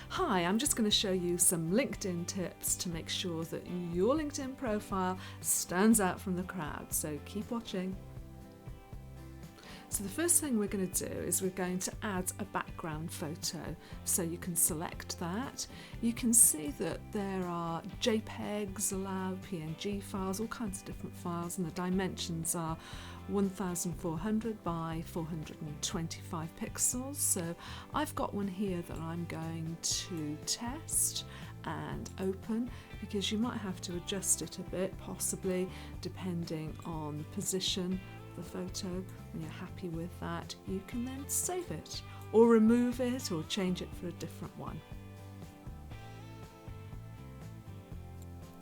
Hi, I'm just going to show you some LinkedIn tips to make sure that your LinkedIn profile stands out from the crowd, so keep watching. So the first thing we're going to do is we're going to add a background photo. So you can select that. You can see that there are JPEGs allowed, PNG files, all kinds of different files, and the dimensions are 1400 by 425 pixels. So I've got one here that I'm going to test and open, because you might have to adjust it a bit, possibly depending on the position the photo. When you're happy with that, you can then save it or remove it or change it for a different one.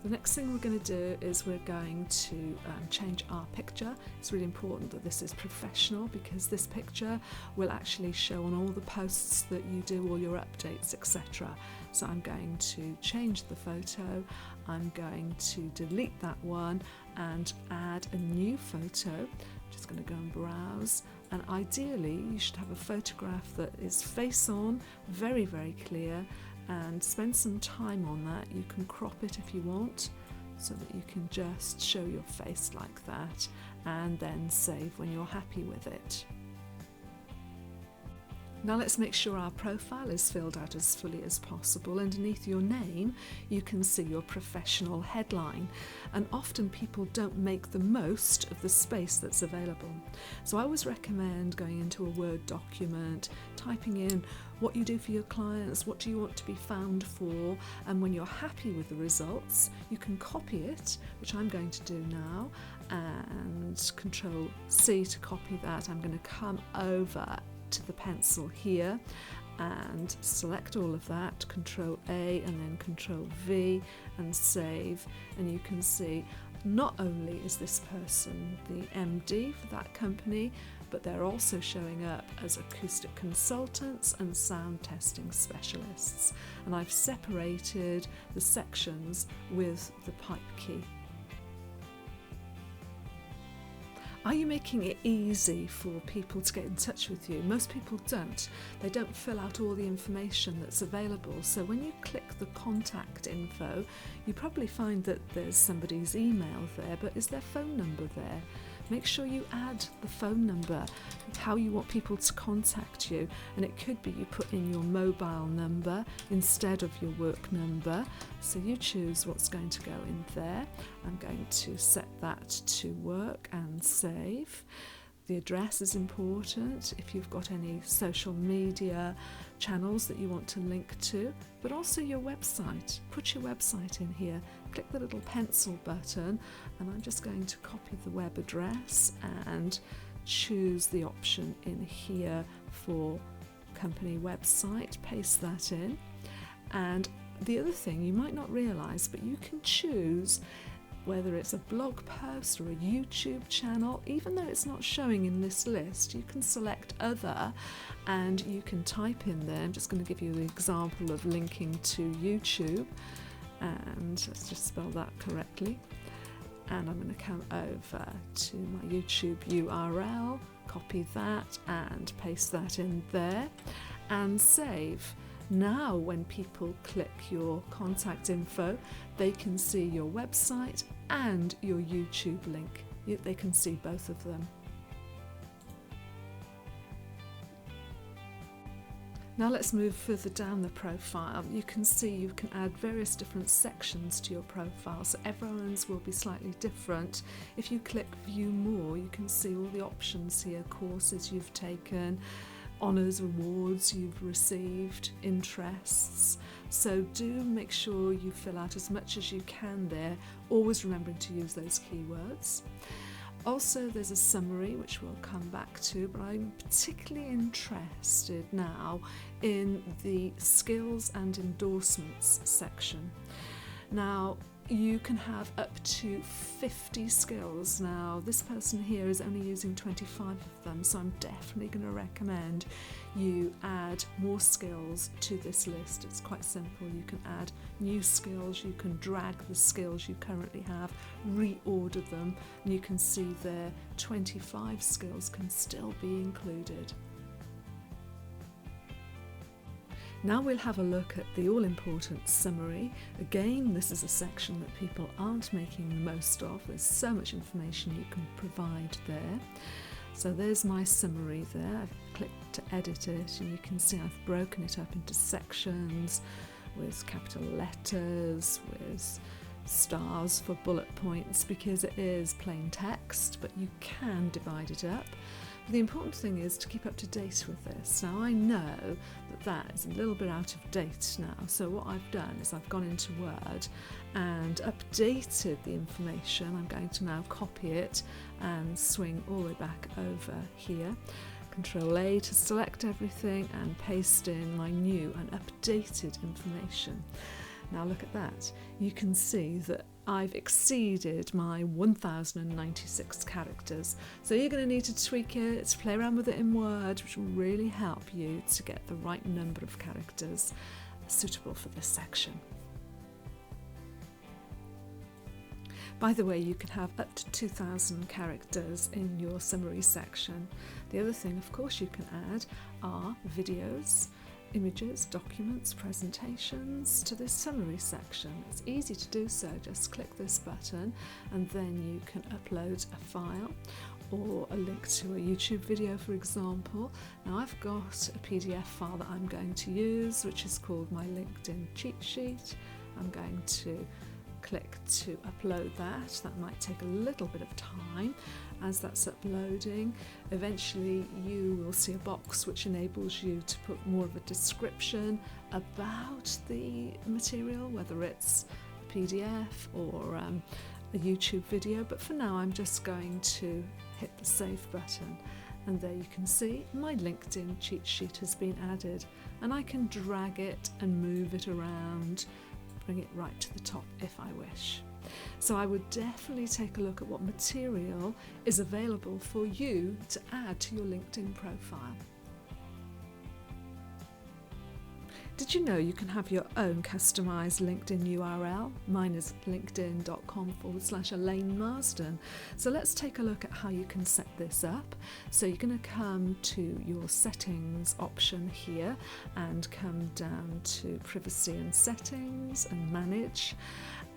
The next thing we're going to do is we're going to change our picture. It's really important that this is professional, because this picture will actually show on all the posts that you do, all your updates, etc. So I'm going to change the photo. I'm going to delete that one and add a new photo. I'm just going to go and browse, and ideally you should have a photograph that is face on, very, very clear, and spend some time on that. You can crop it if you want, so that you can just show your face like that, and then save when you're happy with it. Now let's make sure our profile is filled out as fully as possible. Underneath your name you can see your professional headline, and often people don't make the most of the space that's available. So I always recommend going into a Word document, typing in what you do for your clients, what do you want to be found for, and when you're happy with the results you can copy it, which I'm going to do now, and Control C to copy that. I'm going to come over to the pencil here and select all of that, Control A and then Control V, and save. And you can see not only is this person the MD for that company, but they're also showing up as acoustic consultants and sound testing specialists. And I've separated the sections with the pipe key. Are you making it easy for people to get in touch with you? Most people don't. They don't fill out all the information that's available. So when you click the contact info, you probably find that there's somebody's email there, but is their phone number there? Make sure you add the phone number, how you want people to contact you, and it could be you put in your mobile number instead of your work number. So you choose what's going to go in there. I'm going to set that to work and save. The address is important if you've got any social media channels that you want to link to, but also your website. Put your website in here, click the little pencil button, and I'm just going to copy the web address and choose the option in here for company website, paste that in. And the other thing you might not realise, but you can choose whether it's a blog post or a YouTube channel. Even though it's not showing in this list, you can select other and you can type in there. I'm just going to give you the example of linking to YouTube, and let's just spell that correctly. And I'm going to come over to my YouTube URL, copy that and paste that in there and save. Now when people click your contact info, they can see your website and your YouTube link. They can see both of them. Now let's move further down the profile. You can see you can add various different sections to your profile, so everyone's will be slightly different. If you click View More, you can see all the options here, courses you've taken, honours, awards you've received, interests. So do make sure you fill out as much as you can there, always remembering to use those keywords. Also there's a summary which we'll come back to, but I'm particularly interested now in the skills and endorsements section. Now you can have up to 50 skills. Now this person here is only using 25 of them, so I'm definitely going to recommend you add more skills to this list. It's quite simple. You can add new skills, you can drag the skills you currently have, reorder them, and you can see there 25 skills can still be included. Now we'll have a look at the all-important summary. Again, this is a section that people aren't making the most of. There's so much information you can provide there. So there's my summary there. I've clicked to edit it, and you can see I've broken it up into sections with capital letters, with stars for bullet points, because it is plain text, but you can divide it up. But the important thing is to keep up to date with this. Now I know that is a little bit out of date now, so what I've done is I've gone into Word and updated the information. I'm going to now copy it and swing all the way back over here. Control A to select everything and paste in my new and updated information. Now look at that. You can see that I've exceeded my 1096 characters. So you're going to need to tweak it, play around with it in Word, which will really help you to get the right number of characters suitable for this section. By the way, you can have up to 2,000 characters in your summary section. The other thing, of course, you can add are videos, images, documents, presentations to this summary section. It's easy to do so. Just click this button and then you can upload a file or a link to a YouTube video, for example. Now I've got a PDF file that I'm going to use, which is called my LinkedIn cheat sheet. I'm going to click to upload that. That might take a little bit of time. As that's uploading, eventually you will see a box which enables you to put more of a description about the material, whether it's a PDF or a YouTube video. But for now I'm just going to hit the save button, and there you can see my LinkedIn cheat sheet has been added, and I can drag it and move it around, bring it right to the top if I wish. So I would definitely take a look at what material is available for you to add to your LinkedIn profile. Did you know you can have your own customised LinkedIn URL? Mine is linkedin.com/Elene Marsden. So let's take a look at how you can set this up. So you're going to come to your settings option here and come down to privacy and settings and manage,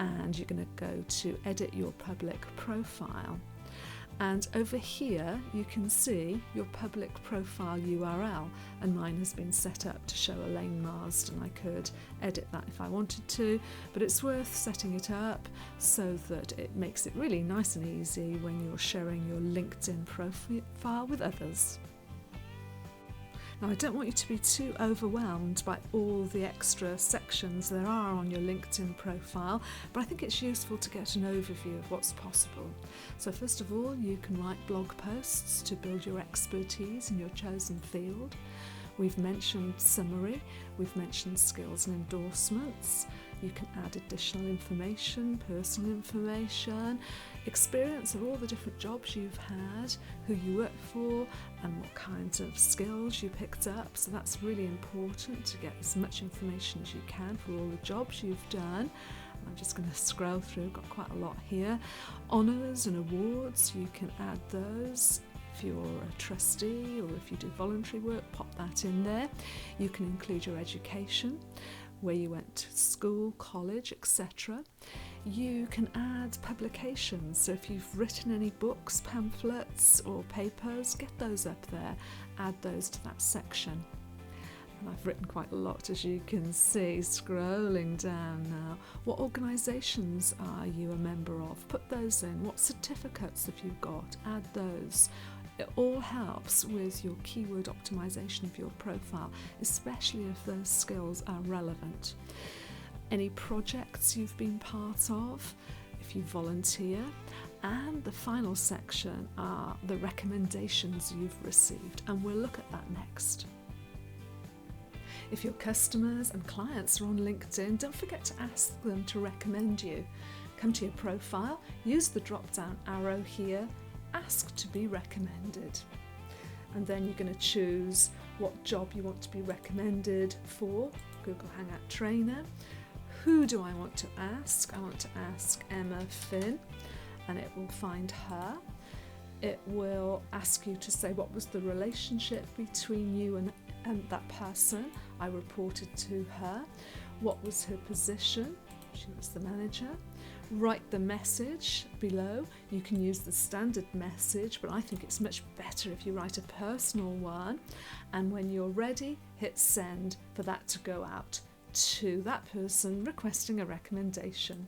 and you're going to go to edit your public profile. And over here you can see your public profile URL, and mine has been set up to show Elene Marsden. I could edit that if I wanted to, but it's worth setting it up so that it makes it really nice and easy when you're sharing your LinkedIn profile with others. Now, I don't want you to be too overwhelmed by all the extra sections there are on your LinkedIn profile, but I think it's useful to get an overview of what's possible. So first of all, you can write blog posts to build your expertise in your chosen field. We've mentioned summary, we've mentioned skills and endorsements. You can add additional information, personal information, experience of all the different jobs you've had, who you work for, and what kinds of skills you picked up. So that's really important, to get as much information as you can for all the jobs you've done. I'm just going to scroll through, got quite a lot here. Honours and awards, you can add those. If you're a trustee or if you do voluntary work, pop that in there. You can include your education, where you went to school, college, etc. You can add publications, so if you've written any books, pamphlets or papers, get those up there, add those to that section. And I've written quite a lot, as you can see, scrolling down now. What organisations are you a member of? Put those in. What certificates have you got? Add those. It all helps with your keyword optimization of your profile, especially if those skills are relevant. Any projects you've been part of, if you volunteer, and the final section are the recommendations you've received, and we'll look at that next. If your customers and clients are on LinkedIn, don't forget to ask them to recommend you. Come to your profile, use the drop-down arrow here, ask to be recommended, and then you're going to choose what job you want to be recommended for. Google Hangout Trainer. Who do I want to ask? I want to ask Emma Finn, and it will find her. It will ask you to say what was the relationship between you and that person. I reported to her. What was her position? She was the manager. Write the message below. You can use the standard message, but I think it's much better if you write a personal one. And when you're ready, hit send for that to go out to that person requesting a recommendation.